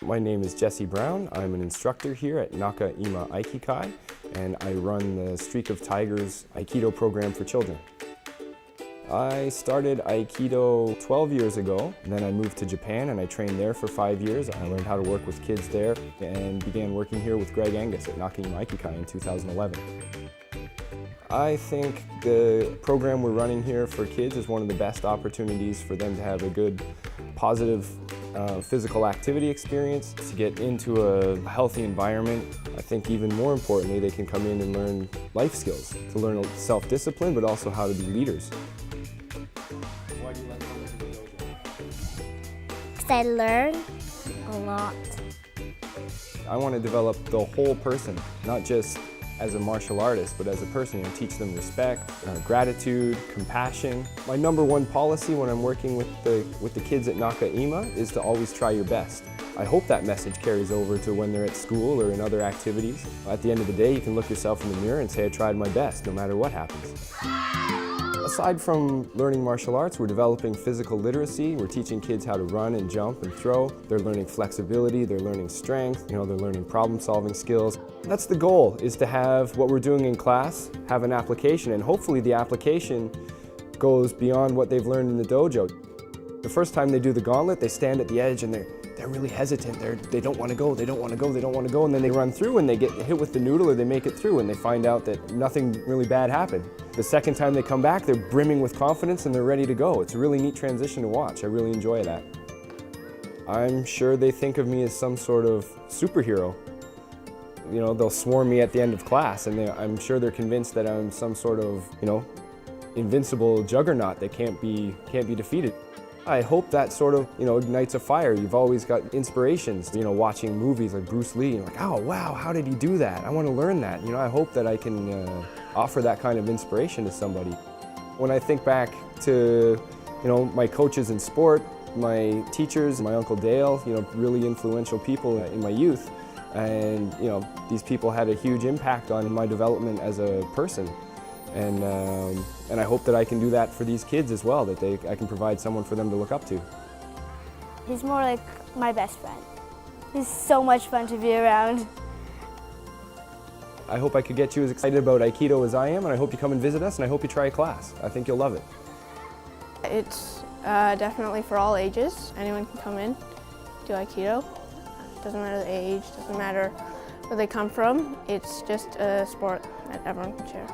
My name is Jesse Brown. I'm an instructor here at Naka Ima and I run the Streak of Tigers Aikido program for children. I started Aikido 12 years ago, and then I moved to Japan and I trained there for 5 years. I learned how to work with kids there and began working here with Greg Angus at Naka Ima in 2011. I think the program we're running here for kids is one of the best opportunities for them to have a good, positive physical activity experience, to get into a healthy environment. I think even more importantly, they can come in and learn life skills, to learn self-discipline, but also how to be leaders. Why do you like coming to the dojo? Because I learn a lot. I want to develop the whole person, not just as a martial artist, but as a person, teach them respect, gratitude, compassion. My #1 policy when I'm working with the kids at Naka Ima is to always try your best. I hope that message carries over to when they're at school or in other activities. At the end of the day, you can look yourself in the mirror and say, I tried my best, no matter what happens. Aside from learning martial arts, we're developing physical literacy. We're teaching kids how to run and jump and throw. They're learning flexibility, they're learning strength, they're learning problem-solving skills. That's the goal, is to have what we're doing in class have an application, and hopefully the application goes beyond what they've learned in the dojo. The first time they do the gauntlet, they stand at the edge and they're really hesitant. They don't want to go, they don't want to go, they don't want to go, and then they run through and they get hit with the noodle or they make it through and they find out that nothing really bad happened. The second time they come back, they're brimming with confidence and they're ready to go. It's a really neat transition to watch. I really enjoy that. I'm sure they think of me as some sort of superhero. They'll swarm me at the end of class and I'm sure they're convinced that I'm some sort of, invincible juggernaut that can't be defeated. I hope that sort of, ignites a fire. You've always got inspirations, watching movies like Bruce Lee. You're like, oh wow, how did he do that? I want to learn that. I hope that I can offer that kind of inspiration to somebody. When I think back to, my coaches in sport, my teachers, my Uncle Dale, really influential people in my youth, and these people had a huge impact on my development as a person. And I hope that I can do that for these kids as well, that I can provide someone for them to look up to. He's more like my best friend. He's so much fun to be around. I hope I could get you as excited about Aikido as I am, and I hope you come and visit us, and I hope you try a class. I think you'll love it. It's definitely for all ages. Anyone can come in, do Aikido. Doesn't matter the age, doesn't matter where they come from. It's just a sport that everyone can share.